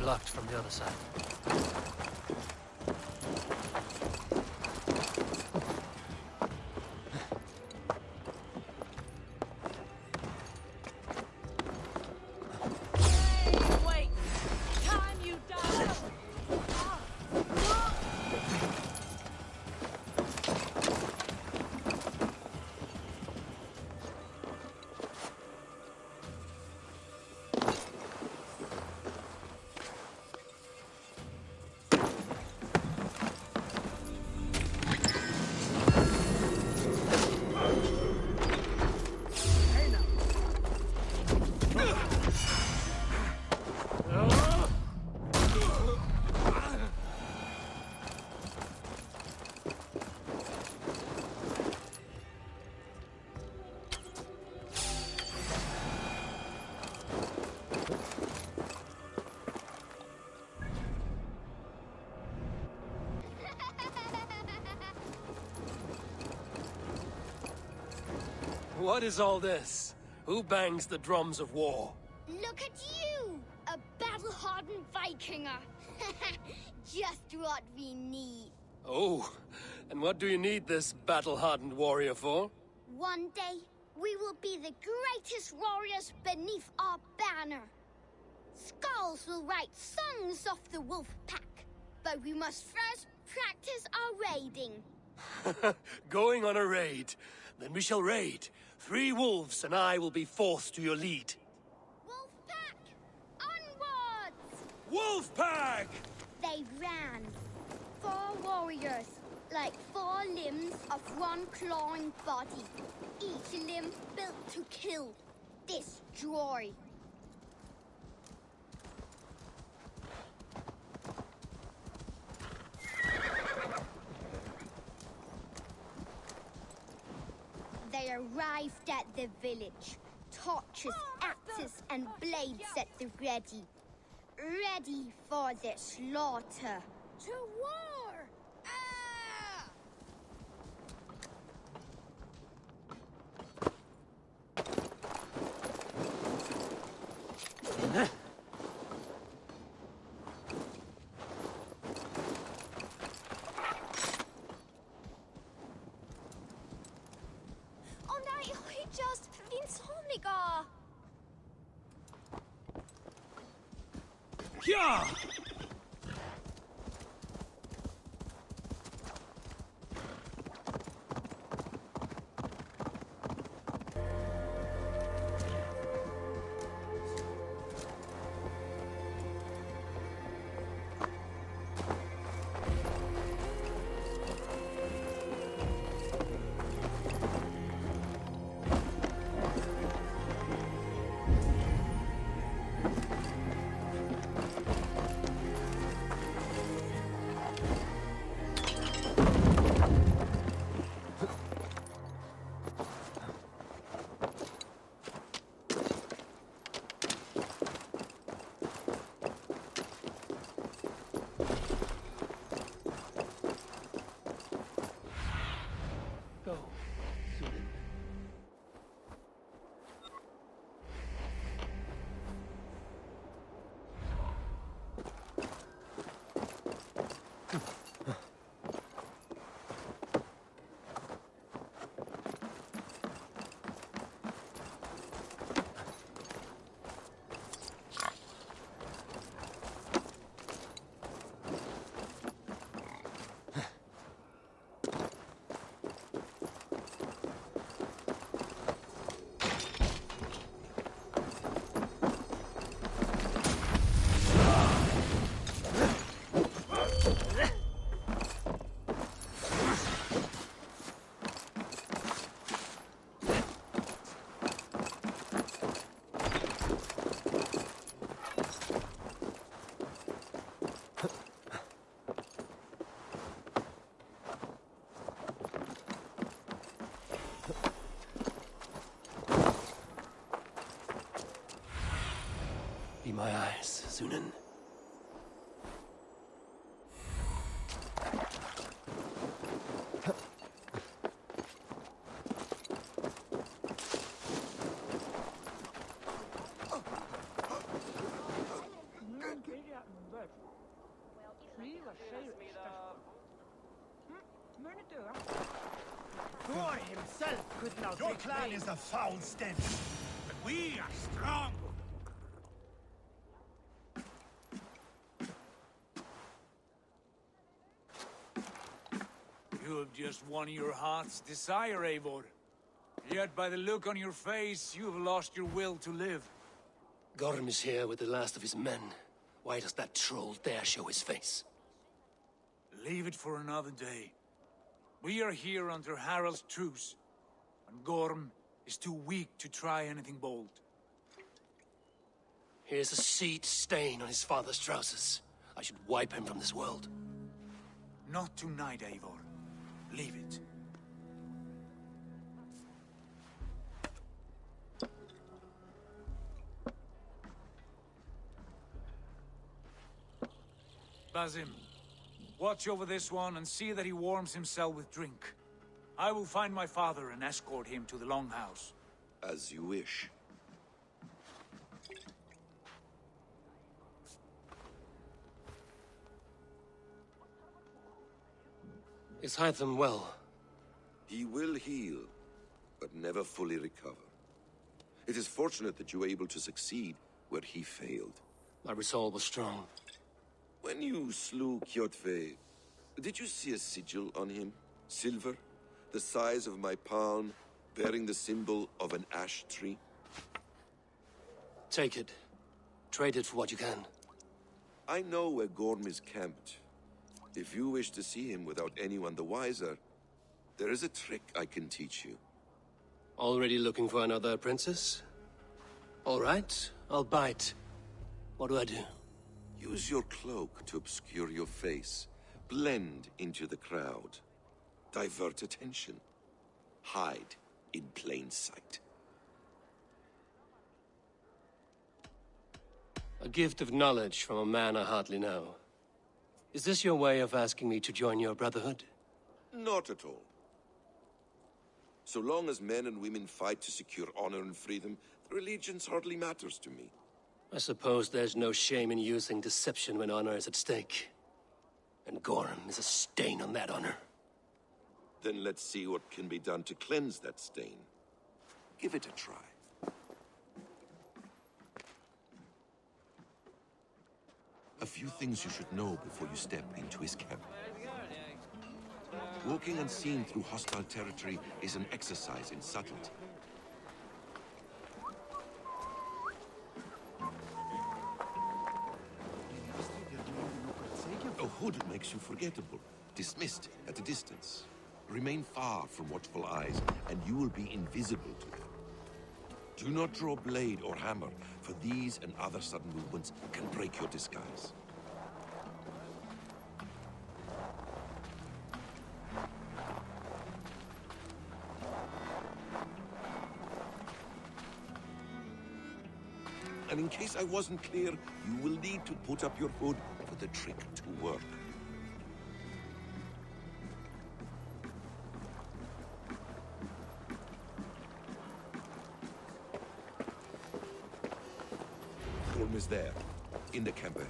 blocked from the other side. Wait! Time you die! What is all this? Who bangs the drums of war? Look at you! A battle-hardened Vikinger! Just what we need. Oh, and what do you need this battle-hardened warrior for? One day, we will be the greatest warriors beneath our banner. Skulls will write songs of the wolf pack, but we must first practice our raiding. Going on a raid. Then we shall raid. 3 wolves and I will be fourth to your lead. Wolf pack! Onwards! Wolf pack! They ran. 4 warriors, like 4 limbs of one clawing body. Each limb built to kill, destroy. They arrived at the village. Torches, axes, and blades at the ready. Ready for the slaughter. To war! Ah! Oh nej, just din sonliga! Yeah! Go. Soon. Be my eyes, Sunan. Your clan is a foul stench. But we are strong. You have just won your heart's desire, Eivor. Yet by the look on your face, you have lost your will to live. Gorm is here with the last of his men. Why does that troll dare show his face? Leave it for another day. We are here under Harald's truce, and Gorm is too weak to try anything bold. Here's a seed stain on his father's trousers. I should wipe him from this world. Not tonight, Eivor. Leave it. Basim, watch over this one and see that he warms himself with drink. I will find my father and escort him to the Longhouse. As you wish. Is Hytham well? He will heal, but never fully recover. It is fortunate that you were able to succeed where he failed. My resolve was strong. When you slew Kjotve, did you see a sigil on him? Silver, the size of my palm, bearing the symbol of an ash tree? Take it. Trade it for what you can. I know where Gorm is camped. If you wish to see him without anyone the wiser, there is a trick I can teach you. Already looking for another princess? All right, I'll bite. What do I do? Use your cloak to obscure your face. Blend into the crowd. Divert attention. Hide in plain sight. A gift of knowledge from a man I hardly know. Is this your way of asking me to join your brotherhood? Not at all. So long as men and women fight to secure honor and freedom, their allegiance hardly matters to me. I suppose there's no shame in using deception when honor is at stake. And Gorm is a stain on that honor. Then let's see what can be done to cleanse that stain. Give it a try. A few things you should know before you step into his camp. Walking unseen through hostile territory is an exercise in subtlety. A hood makes you forgettable, dismissed at a distance. Remain far from watchful eyes, and you will be invisible to them. Do not draw blade or hammer, for these and other sudden movements can break your disguise. And in case I wasn't clear, you will need to put up your hood for the trick to work. Gorm is there, in the camp ahead.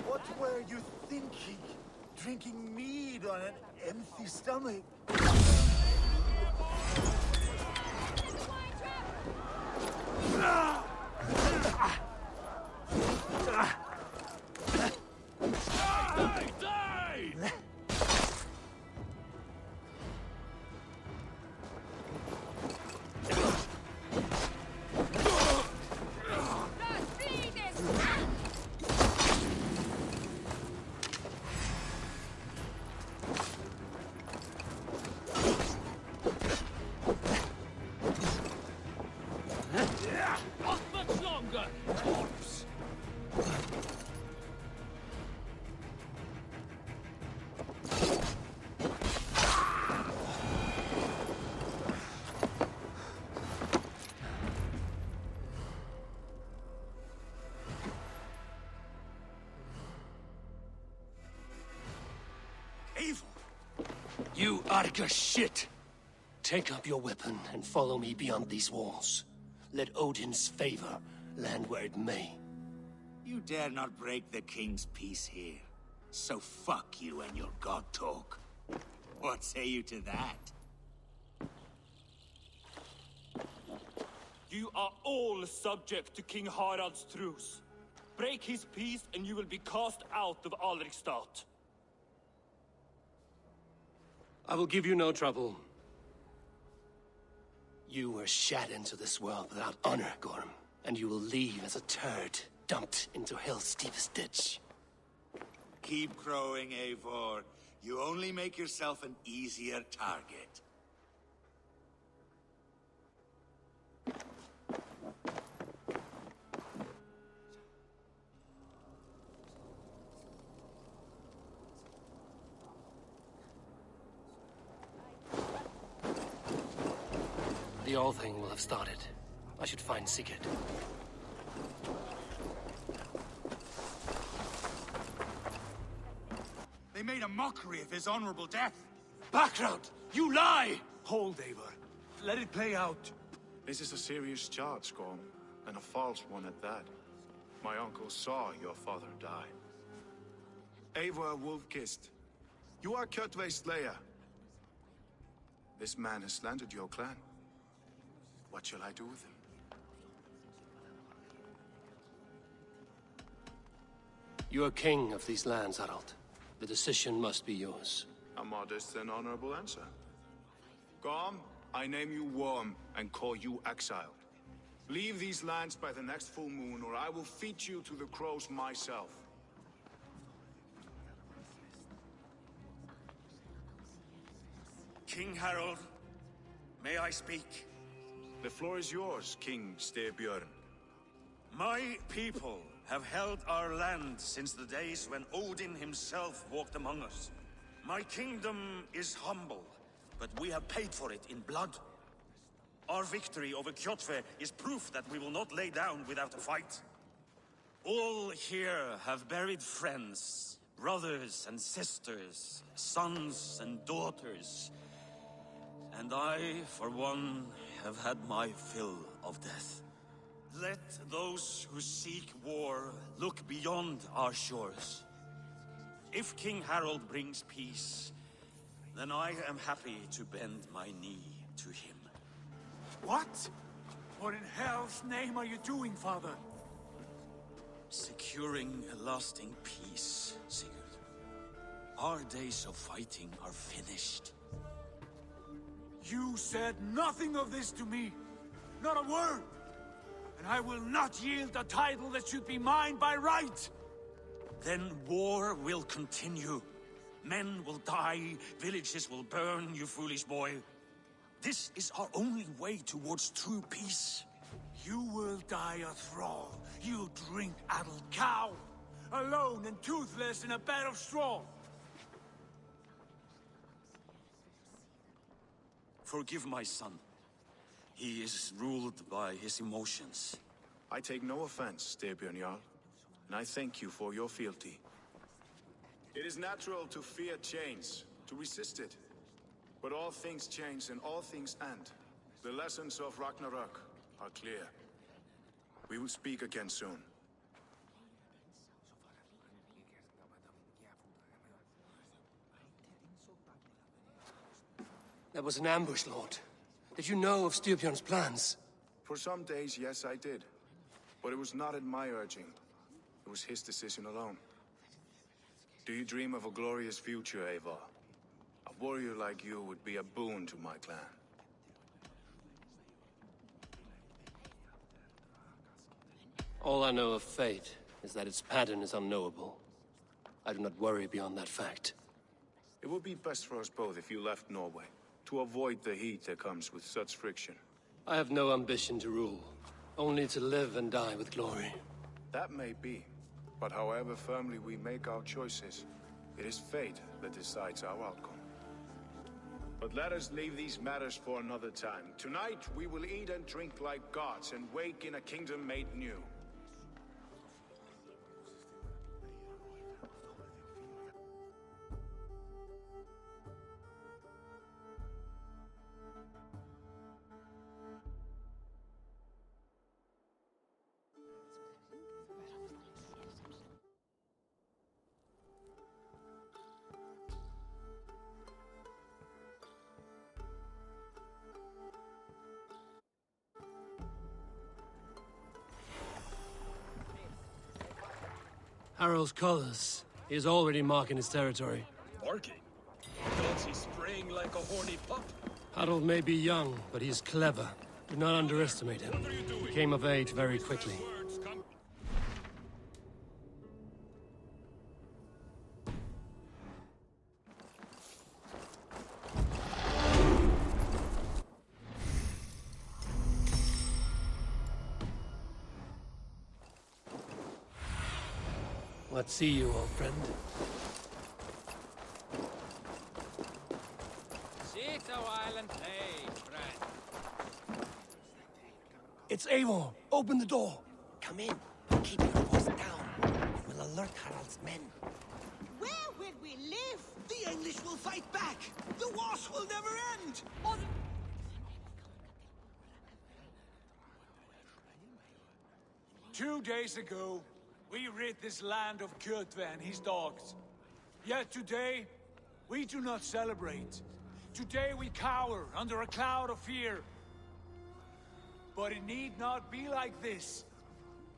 What were you thinking? Drinking mead on an empty stomach? You Arga shit! Take up your weapon and follow me beyond these walls. Let Odin's favor land where it may. You dare not break the king's peace here. So fuck you and your god talk. What say you to that? You are all subject to King Harald's truce. Break his peace and you will be cast out of Alrikstad. I will give you no trouble. You were shat into this world without honor, Gorm, and you will leave as a turd dumped into hell's deepest ditch. Keep crowing, Eivor. You only make yourself an easier target. The All Thing will have started. I should find Sigurd. They made a mockery of his honorable death. Background! You lie! Hold, Eivor. Let it play out. This is a serious charge, Gorm, and a false one at that. My uncle saw your father die. Eivor Wolf-Kissed, you are Kjotve's slayer. This man has slandered your clan. What shall I do with him? You are king of these lands, Harald. The decision must be yours. A modest and honorable answer. Gorm, I name you Worm and call you exiled. Leave these lands by the next full moon, or I will feed you to the crows myself. King Harold, may I speak? The floor is yours, King Styrbjörn. My people have held our land since the days when Odin himself walked among us. My kingdom is humble, but we have paid for it in blood. Our victory over Kjotve is proof that we will not lay down without a fight. All here have buried friends, brothers and sisters, sons and daughters. And I, for one, have had my fill of death. Let those who seek war look beyond our shores. If King Harold brings peace, then I am happy to bend my knee to him. What? What in hell's name are you doing, father? Securing a lasting peace, Sigurd. Our days of fighting are finished. You said nothing of this to me. Not a word. And I will not yield a title that should be mine by right. Then war will continue. Men will die, villages will burn, you foolish boy. This is our only way towards true peace. You will die a thrall. You drink-addled cow. Alone and toothless in a bed of straw. Forgive my son. He is ruled by his emotions. I take no offense, Styrbjörn Jarl, and I thank you for your fealty. It is natural to fear change, to resist it. But all things change and all things end. The lessons of Ragnarok are clear. We will speak again soon. That was an ambush, Lord. Did you know of Styrbjörn's plans? For some days, yes, I did. But it was not at my urging. It was his decision alone. Do you dream of a glorious future, Eivor? A warrior like you would be a boon to my clan. All I know of fate is that its pattern is unknowable. I do not worry beyond that fact. It would be best for us both if you left Norway, to avoid the heat that comes with such friction. I have no ambition to rule, only to live and die with glory. That may be, but however firmly we make our choices, it is fate that decides our outcome. But let us leave these matters for another time. Tonight, we will eat and drink like gods and wake in a kingdom made new. Harald's colors. He is already marking his territory. Barking? Does he spraying like a horny pup? Harold may be young, but he is clever. Do not underestimate him. He came of age very quickly. Let's see you, old friend. Sit a while and play, friend. It's Eivor. Open the door. Come in, but keep your voice down. It will alert Harald's men. Where will we live? The English will fight back! The wars will never end! 2 days ago, we rid this land of Kjotve and his dogs. Yet today, we do not celebrate. Today we cower under a cloud of fear. But it need not be like this.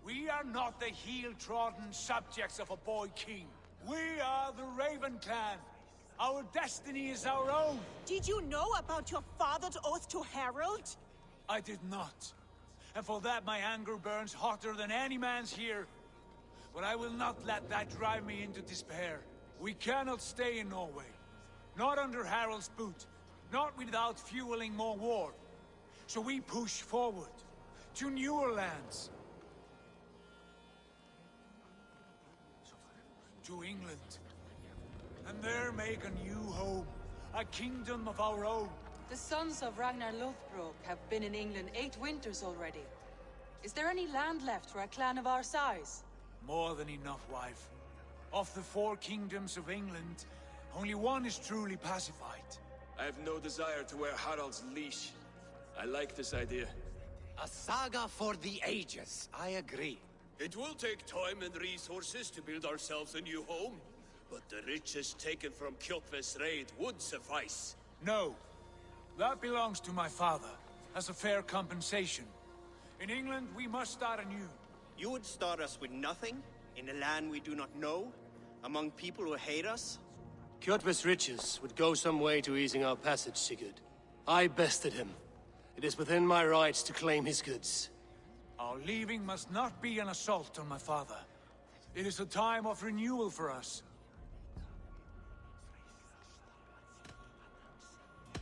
We are not the heel-trodden subjects of a boy king. We are the Raven clan. Our destiny is our own. Did you know about your father's oath to Harald? I did not. And for that my anger burns hotter than any man's here. But I will not let that drive me into despair. We cannot stay in Norway. Not under Harald's boot. Not without fueling more war. So we push forward. To newer lands. To England. And there make a new home. A kingdom of our own. The sons of Ragnar Lothbrok have been in England 8 winters already. Is there any land left for a clan of our size? More than enough, wife. Of the 4 kingdoms of England, only one is truly pacified. I have no desire to wear Harald's leash. I like this idea. A saga for the ages, I agree. It will take time and resources to build ourselves a new home, but the riches taken from Kjotve's raid would suffice. No. That belongs to my father, as a fair compensation. In England, we must start anew. You would start us with nothing? In a land we do not know? Among people who hate us? Kjotve's riches would go some way to easing our passage, Sigurd. I bested him. It is within my rights to claim his goods. Our leaving must not be an assault on my father. It is a time of renewal for us.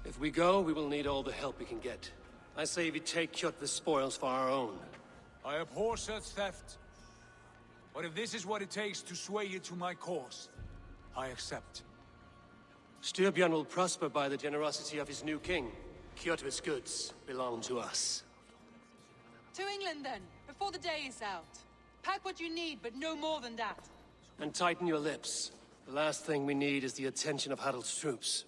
If we go, we will need all the help we can get. I say we take Kjotve's spoils for our own. I abhor such theft. But if this is what it takes to sway you to my cause, I accept. Styrbjörn will prosper by the generosity of his new king. Kjotve's goods belong to us. To England then, before the day is out. Pack what you need, but no more than that. And tighten your lips. The last thing we need is the attention of Harald's troops.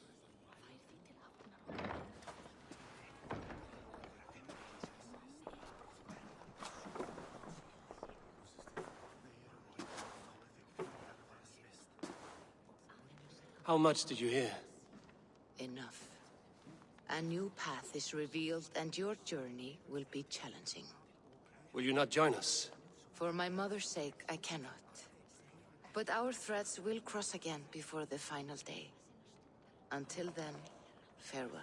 How much did you hear? Enough. A new path is revealed, and your journey will be challenging. Will you not join us? For my mother's sake, I cannot. But our threads will cross again before the final day. Until then, farewell.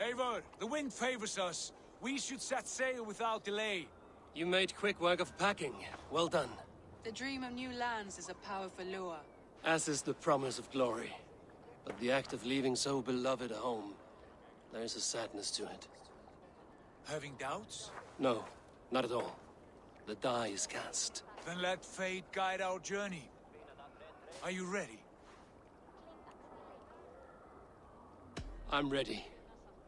Eivor, the wind favors us. We should set sail without delay. You made quick work of packing. Well done. The dream of new lands is a powerful lure. As is the promise of glory. But the act of leaving so beloved a home, there's a sadness to it. Having doubts? No, not at all. The die is cast. Then let fate guide our journey. Are you ready? I'm ready.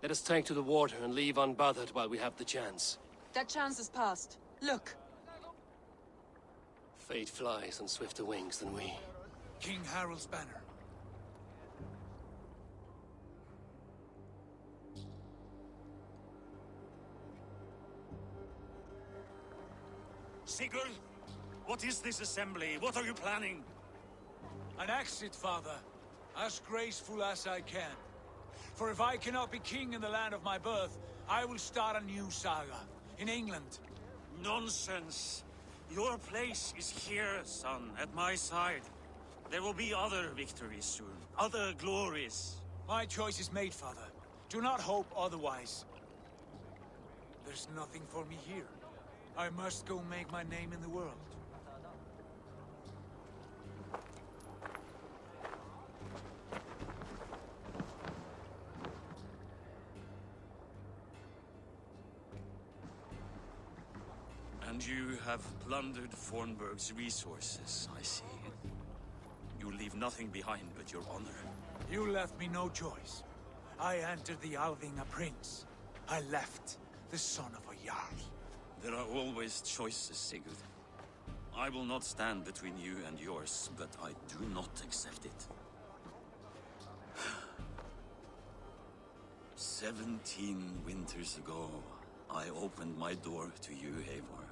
Let us take to the water and leave unbothered while we have the chance. That chance is past. Look. Fate flies on swifter wings than we. King Harald's banner. Sigurd, what is this assembly? What are you planning? An exit, father. As graceful as I can. For if I cannot be king in the land of my birth, I will start a new saga. In England. Nonsense. Your place is here, son, at my side. There will be other victories soon. Other glories. My choice is made, father. Do not hope otherwise. There's nothing for me here. I must go make my name in the world. And you have plundered Fornburg's resources, I see. You leave nothing behind but your honor. You left me no choice. I entered the Alving a prince. I left the son of a Jarl. There are always choices, Sigurd. I will not stand between you and yours, but I do not accept it. 17 winters ago, I opened my door to you, Eivor.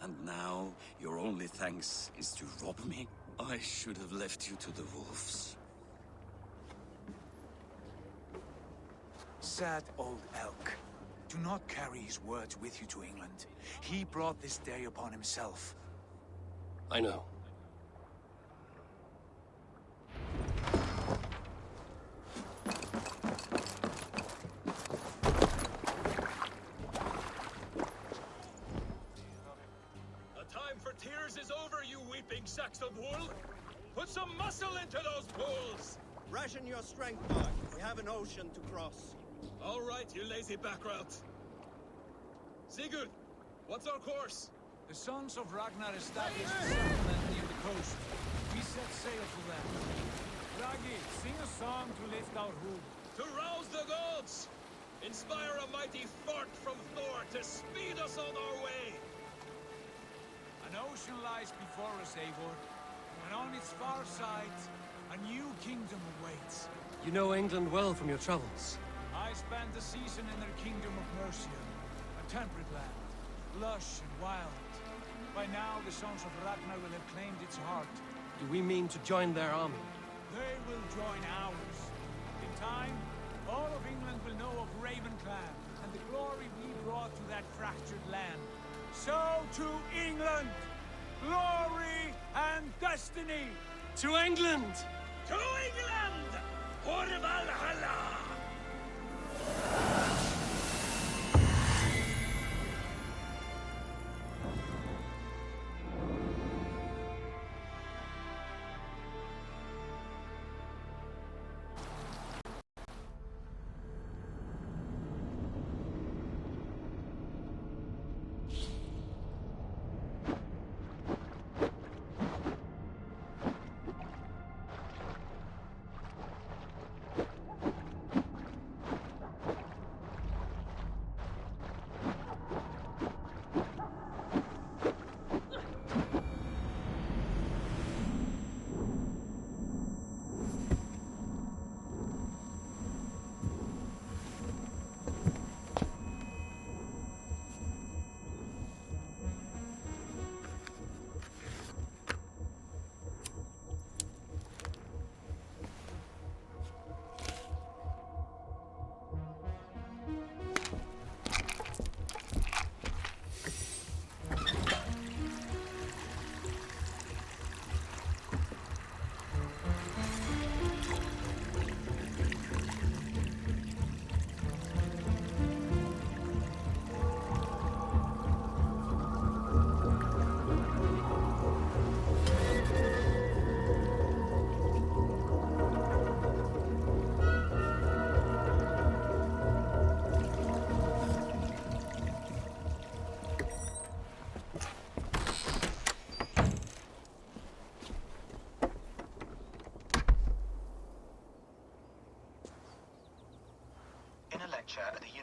And now, your only thanks is to rob me? I should have left you to the wolves. Sad old elk. Do not carry his words with you to England. He brought this day upon himself. I know. The time for tears is over, you weeping sacks of wool! Put some muscle into those bulls! Ration your strength, Mark. We have an ocean to cross. All right, you lazy backrout. Sigurd, what's our course? The sons of Ragnar established a settlement near the coast. We set sail for them. Raggi, sing a song to lift our hood. To rouse the gods! Inspire a mighty fart from Thor to speed us on our way! An ocean lies before us, Eivor. And on its far side, a new kingdom awaits. You know England well from your travels. I spent a season in their kingdom of Mercia. A temperate land, lush and wild. By now, the sons of Ragnar will have claimed its heart. Do we mean to join their army? They will join ours. In time, all of England will know of Ravenclan and the glory we brought to that fractured land. So to England! Glory and destiny! To England! To England! For Valhalla!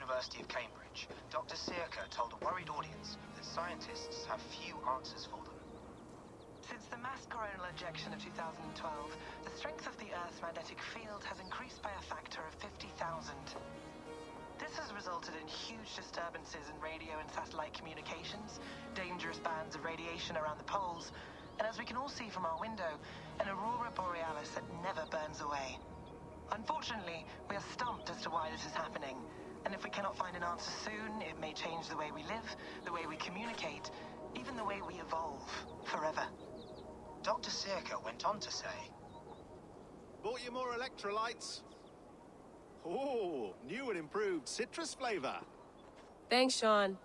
University of Cambridge, Dr. Circa told a worried audience that scientists have few answers for them. Since the mass coronal ejection of 2012, the strength of the Earth's magnetic field has increased by a factor of 50,000. This has resulted in huge disturbances in radio and satellite communications, dangerous bands of radiation around the poles, and as we can all see from our window, an aurora borealis that never burns away. Unfortunately, we are stumped as to why this is happening, and if we cannot find an answer soon, it may change the way we live, the way we communicate, even the way we evolve, forever. Dr. Circa went on to say, Bought you more electrolytes? Oh, new and improved citrus flavor. Thanks, Sean.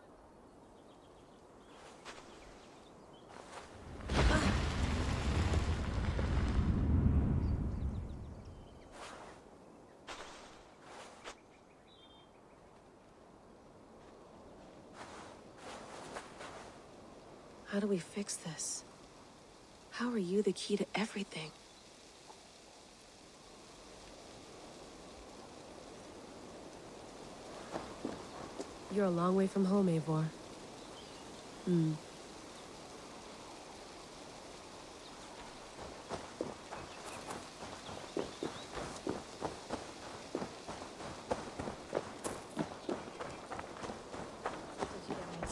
How do we fix this? How are you the key to everything? You're a long way from home, Eivor.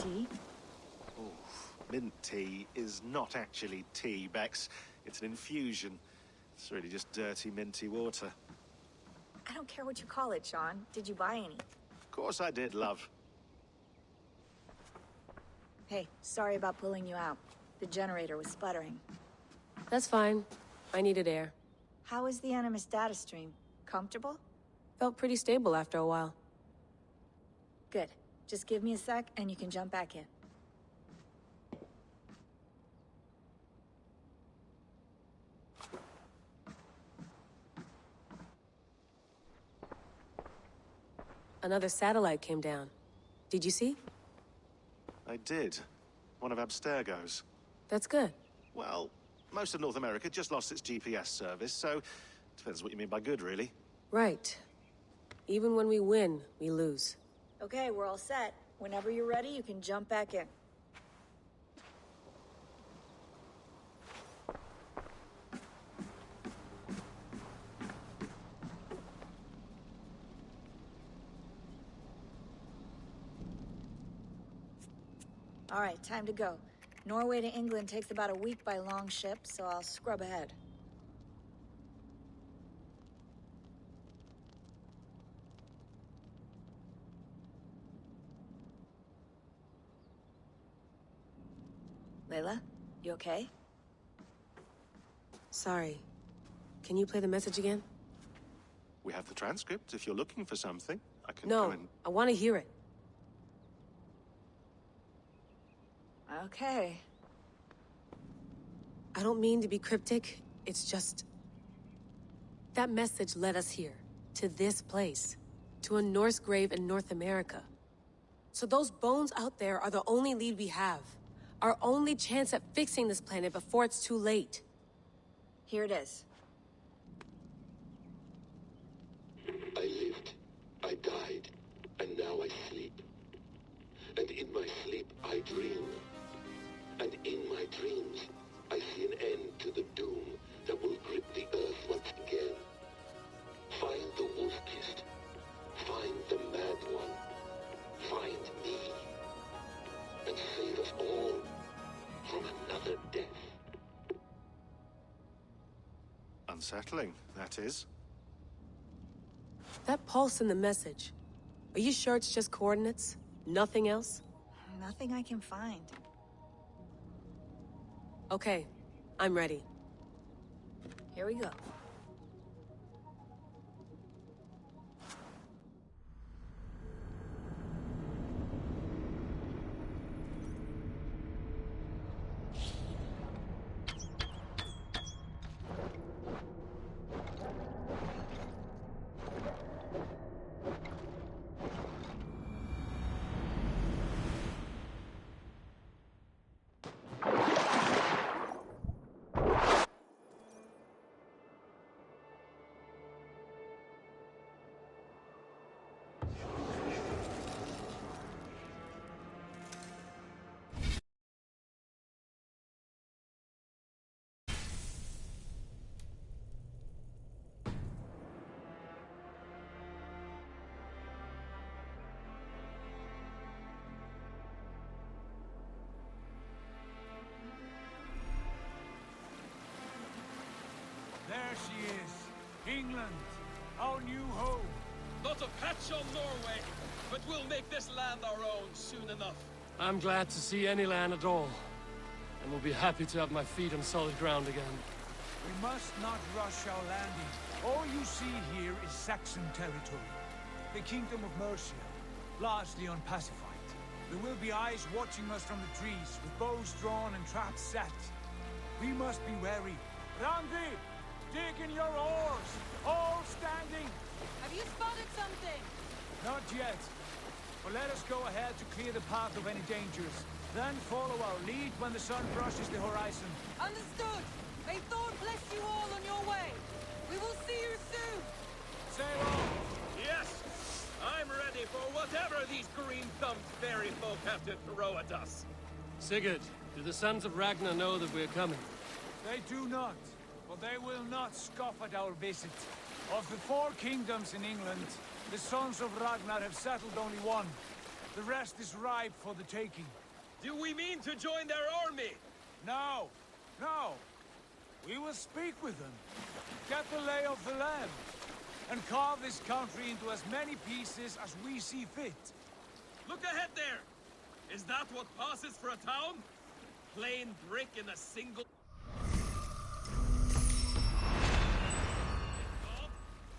Tea? Oh, mint tea is not actually tea, Bex. It's an infusion. It's really just dirty, minty water. I don't care what you call it, Sean. Did you buy any? Of course I did, love. Hey, sorry about pulling you out. The generator was sputtering. That's fine. I needed air. How is the Animus data stream? Comfortable? Felt pretty stable after a while. Good. Just give me a sec and you can jump back in. Another satellite came down. Did you see? I did. One of Abstergo's. That's good. Well, most of North America just lost its GPS service, so depends what you mean by good, really. Right. Even when we win, we lose. Okay, we're all set. Whenever you're ready, you can jump back in. All right, time to go. Norway to England takes about a week by long ship, so I'll scrub ahead. Layla, you okay? Sorry. Can you play the message again? We have the transcript. If you're looking for something, I can No, go and... I want to hear it. Okay. I don't mean to be cryptic. It's just... that message led us here. To this place. To a Norse grave in North America. So those bones out there are the only lead we have. Our only chance at fixing this planet before it's too late. Here it is. I lived, I died, and now I sleep. And in my sleep I dream. And in my dreams I see an end to the doom that will grip the earth once again. Find the wolf-kissed. Find the mad one. Find me. And save us all from another death. Unsettling, that is. That pulse in the message. Are you sure it's just coordinates? Nothing else? Nothing I can find. Okay, I'm ready. Here we go. There she is. England, our new home. Not a patch on Norway, but we'll make this land our own soon enough. I'm glad to see any land at all, and will be happy to have my feet on solid ground again. We must not rush our landing. All you see here is Saxon territory. The Kingdom of Mercia, largely unpacified. There will be eyes watching us from the trees, with bows drawn and traps set. We must be wary. Randi, dig in your oars! All standing! Have you spotted something? Not yet. But let us go ahead to clear the path of any dangers. Then follow our lead when the sun brushes the horizon. Understood! May Thor bless you all on your way! We will see you soon! Sail on! Yes! I'm ready for whatever these green-thumbed fairy folk have to throw at us. Sigurd, do the sons of Ragnar know that we're coming? They do not, but they will not scoff at our visit. Of the 4 kingdoms in England, the sons of Ragnar have settled only one. The rest is ripe for the taking. Do we mean to join their army? No, no. We will speak with them, get the lay of the land, and carve this country into as many pieces as we see fit. Look ahead there! Is that what passes for a town? Plain brick in a single...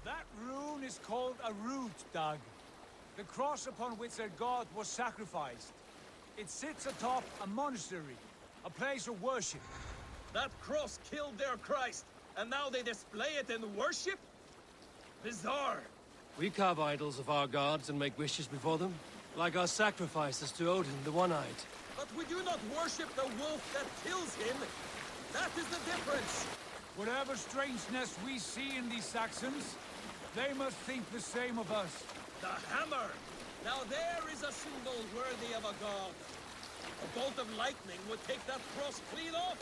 That rune is called a root, Dag. The cross upon which their god was sacrificed. It sits atop a monastery, a place of worship. That cross killed their Christ, and now they display it in worship? Bizarre. We carve idols of our gods and make wishes before them, like our sacrifices to Odin, the One-Eyed. But we do not worship the wolf that kills him. That is the difference. Whatever strangeness we see in these Saxons, they must think the same of us. The hammer! Now there is a symbol worthy of a god. A bolt of lightning would take that cross clean off.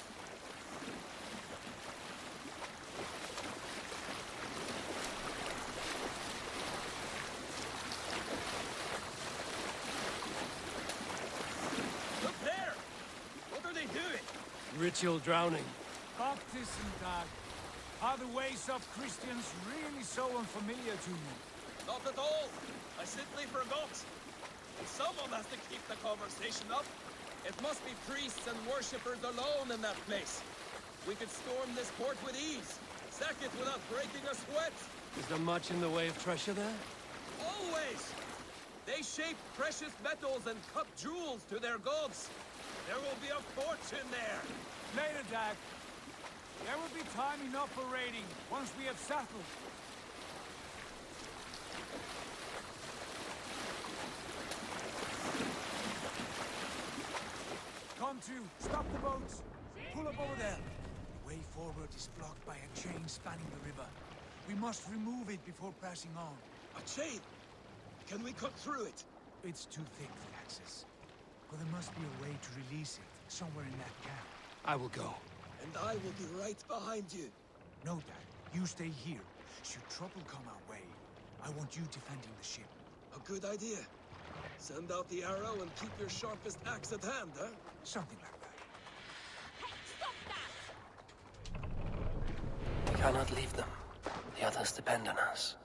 Look there! What are they doing? Ritual drowning. Baptism, Dag. Are the ways of Christians really so unfamiliar to you? Not at all. I simply forgot. Someone has to keep the conversation up. It must be priests and worshippers alone in that place. We could storm this port with ease. Sack it without breaking a sweat. Is there much in the way of treasure there? Always! They shape precious metals and cut jewels to their gods. There will be a fortune there. Later, Dag. There will be time enough for raiding, once we have settled. Come to, stop the boats. Pull up over there. The way forward is blocked by a chain spanning the river. We must remove it before passing on. A chain? Can we cut through it? It's too thick for access. But there must be a way to release it, somewhere in that camp. I will go. And I will be right behind you. No, Dad. You stay here. Should trouble come our way, I want you defending the ship. A good idea. Send out the arrow and keep your sharpest axe at hand, huh? Something like that. We cannot leave them. The others depend on us.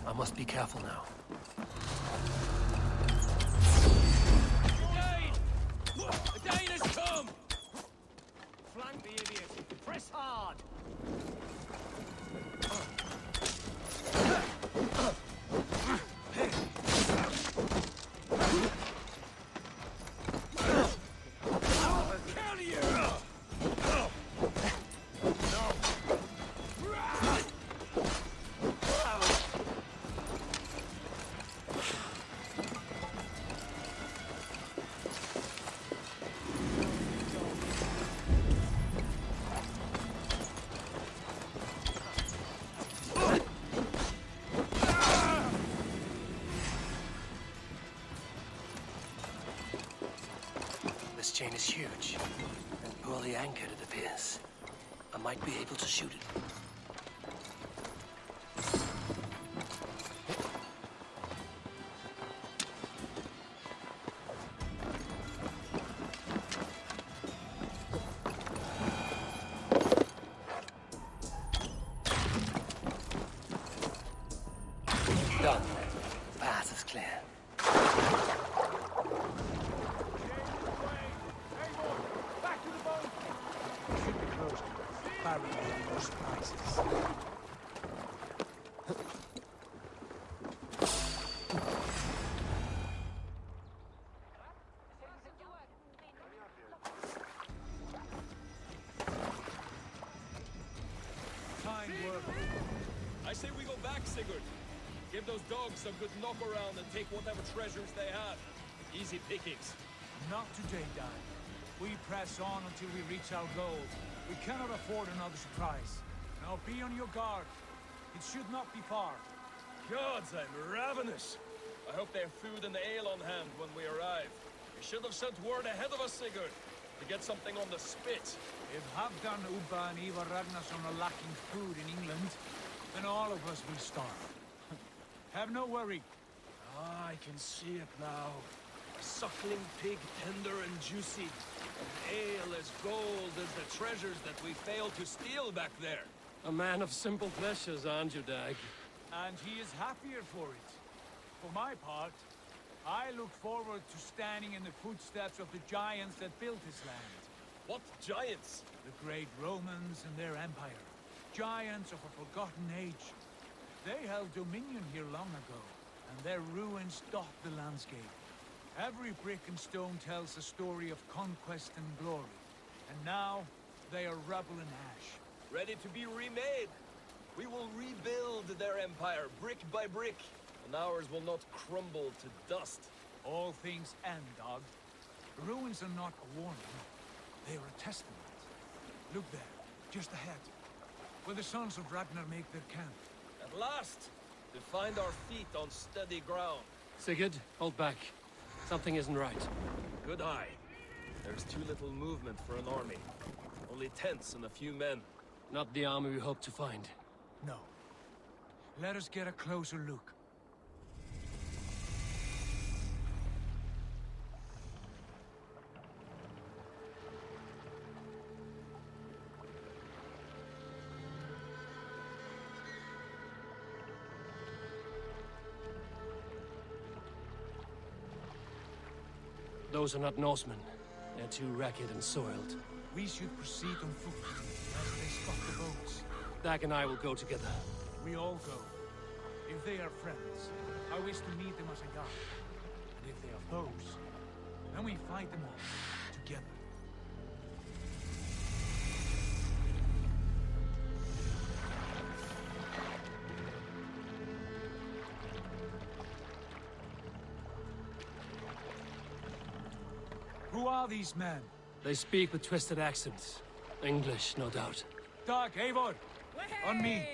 I must be careful now. The Dane has come! Flank the idiot. Press hard. This chain is huge, and poorly anchored, it appears. I might be able to shoot it. Back to the boat! Should be close to barrel more surprises. Fine work. I say we go back, Sigurd. Give those dogs a good knock around and take whatever treasures they have. Easy pickings. Not today, Dad. We press on until we reach our goal. We cannot afford another surprise. Now be on your guard. It should not be far. Gods, I'm ravenous. I hope they have food and ale on hand when we arrive. You should have sent word ahead of us, Sigurd, to get something on the spit. If Halfdan, Ubba and Ivar Ragnarsson are lacking food in England, then all of us will starve. Have no worry. Ah, I can see it now. A suckling pig, tender and juicy. An ale as gold as the treasures that we failed to steal back there. A man of simple pleasures, aren't you, Dag? And he is happier for it. For my part, I look forward to standing in the footsteps of the giants that built this land. What giants? The great Romans and their empire. Giants of a forgotten age. They held dominion here long ago, and their ruins dot the landscape. Every brick and stone tells a story of conquest and glory. And now, they are rubble and ash. Ready to be remade. We will rebuild their empire, brick by brick, and ours will not crumble to dust. All things end, dog. The ruins are not a warning. They are a testament. Look there, just ahead, where the sons of Ragnar make their camp. At last, to find our feet on steady ground. Sigurd, hold back. Something isn't right. Good eye. There's too little movement for an army. Only tents and a few men. Not the army we hoped to find. No. Let us get a closer look. Those are not Norsemen. They're too ragged and soiled. We should proceed on foot, as they stop the boats. Dag and I will go together. We all go. If they are friends, I wish to meet them as a guide. And if they are foes, then we fight them all, together. Who are these men? They speak with twisted accents. English, no doubt. Dag, Eivor! On me!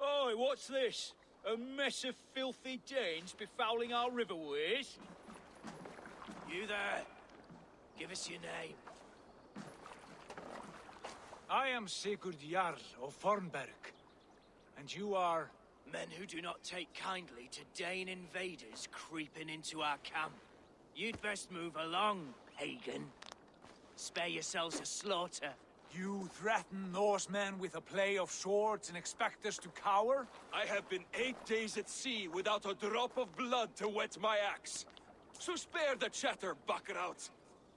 Oi, what's this? A mess of filthy Danes befouling our riverways? You there. Give us your name. I am Sigurd Jarl of Fornberg. And you are... Men who do not take kindly to Dane invaders creeping into our camp. You'd best move along, pagan. Spare yourselves a slaughter. You threaten Norsemen with a play of swords and expect us to cower? I have been 8 days at sea without a drop of blood to wet my axe. So spare the chatter, buckrouts,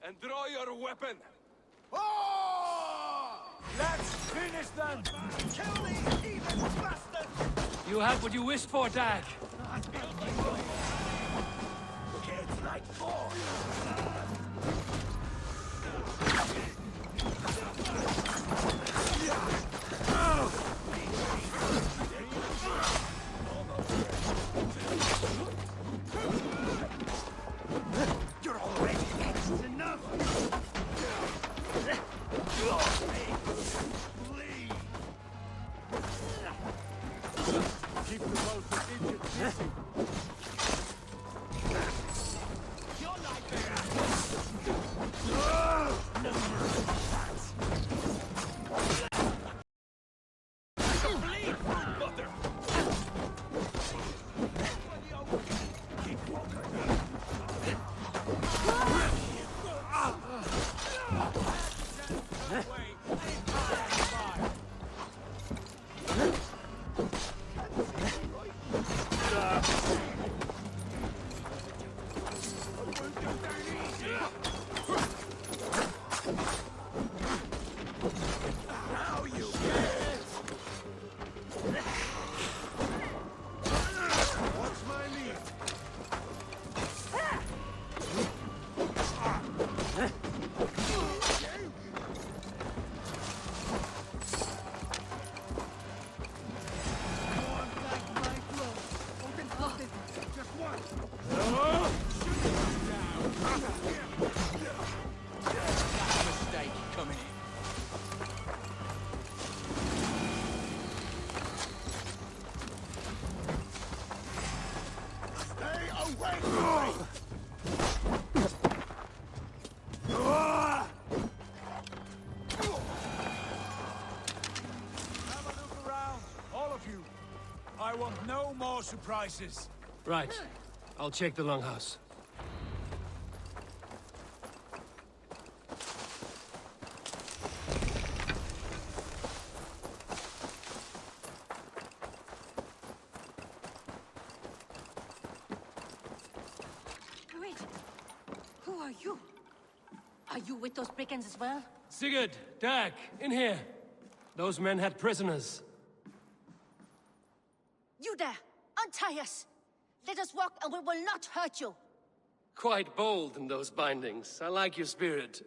and draw your weapon. Oh! Let's finish them! Kill these heathen bastards! You have what you wished for, Dag. Kids like four. You're already that's enough! Keep the boat for idiots busy. You're like that. I want no more surprises. Right. I'll check the longhouse. Wait. Who are you? Are you with those brigands as well? Sigurd, Dag, in here. Those men had prisoners. You there! Untie us! Let us walk and we will not hurt you! Quite bold in those bindings. I like your spirit.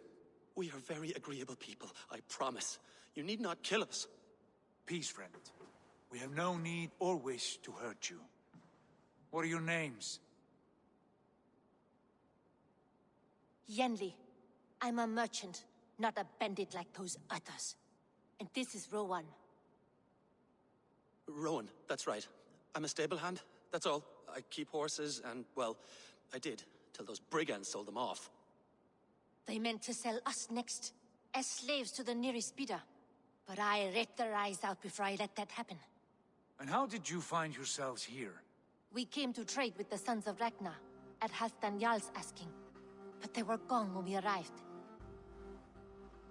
We are very agreeable people, I promise. You need not kill us. Peace, friend. We have no need or wish to hurt you. What are your names? Yenli. I'm a merchant, not a bandit like those others. And this is Rowan. Rowan, that's right. I'm a stable hand, that's all. I keep horses and, well, I did, till those brigands sold them off. They meant to sell us next, as slaves to the nearest bidder. But I raked their eyes out before I let that happen. And how did you find yourselves here? We came to trade with the Sons of Ragnar, at Halfdan Jarl's asking. But they were gone when we arrived.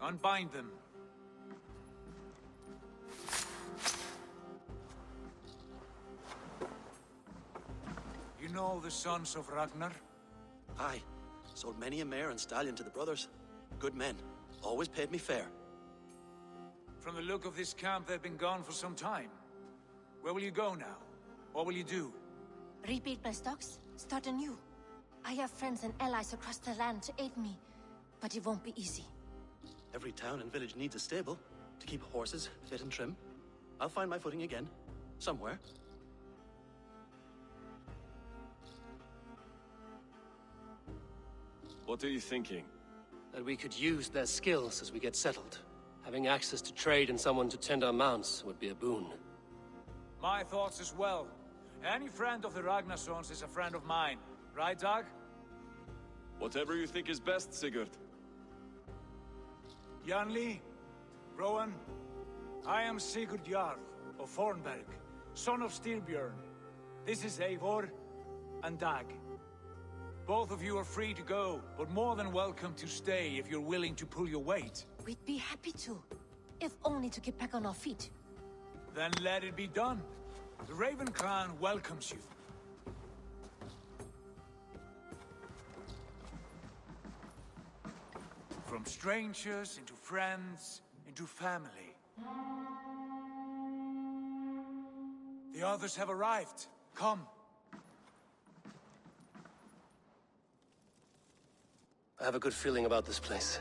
Unbind them. You know the Sons of Ragnar? Aye. Sold many a mare and stallion to the brothers. Good men. Always paid me fair. From the look of this camp, they've been gone for some time. Where will you go now? What will you do? Rebuild my stocks, start anew. I have friends and allies across the land to aid me, but it won't be easy. Every town and village needs a stable to keep horses fit and trim. I'll find my footing again. Somewhere. What are you thinking? That we could use their skills as we get settled. Having access to trade and someone to tend our mounts would be a boon. My thoughts as well. Any friend of the Ragnarsons is a friend of mine. Right, Dag? Whatever you think is best, Sigurd. Janli, Rowan, I am Sigurd Jarl of Fornberg, son of Styrbjörn. This is Eivor and Dag. Both of you are free to go, but more than welcome to stay if you're willing to pull your weight. We'd be happy to, if only to get back on our feet. Then let it be done. The Raven clan welcomes you. From strangers into friends, into family. The others have arrived. Come. I have a good feeling about this place.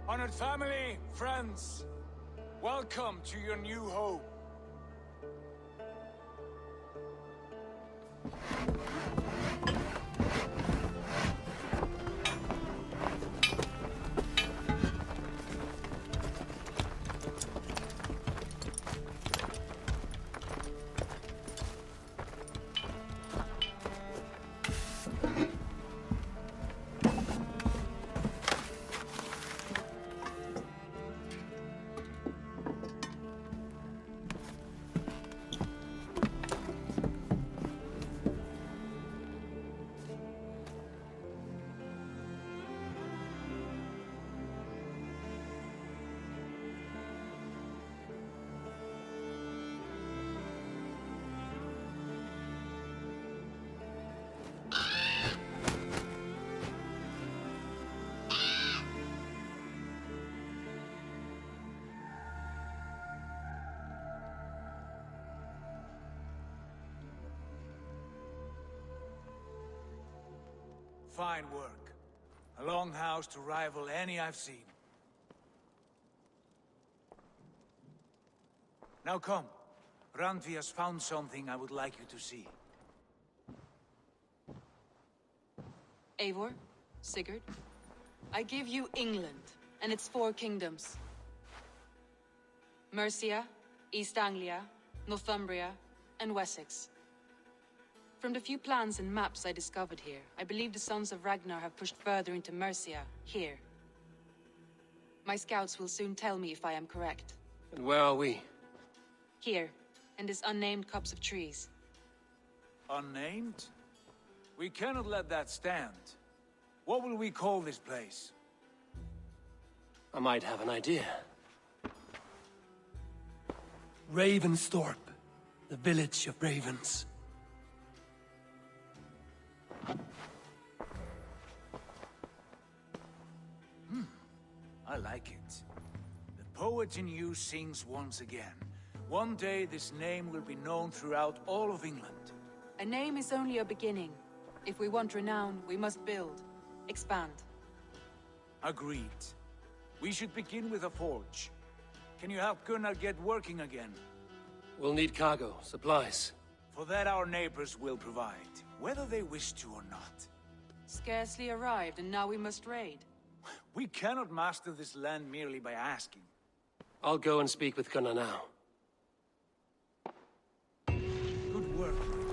Honored family, friends, welcome to your new home. Fine work. A longhouse to rival any I've seen. Now come. Randvi has found something I would like you to see. Eivor, Sigurd, I give you England and its 4 kingdoms. Mercia, East Anglia, Northumbria, and Wessex. From the few plans and maps I discovered here, I believe the Sons of Ragnar have pushed further into Mercia, here. My scouts will soon tell me if I am correct. And where are we? Here, in this unnamed copse of trees. Unnamed? We cannot let that stand. What will we call this place? I might have an idea. Ravensthorpe, the village of ravens. I like it. The poet in you sings once again. One day this name will be known throughout all of England. A name is only a beginning. If we want renown, we must build, expand. Agreed. We should begin with a forge. Can you help Gunnar get working again? We'll need cargo, supplies. For that our neighbors will provide, whether they wish to or not. Scarcely arrived, and now we must raid. We cannot master this land merely by asking. I'll go and speak with Gunnar now. Good work.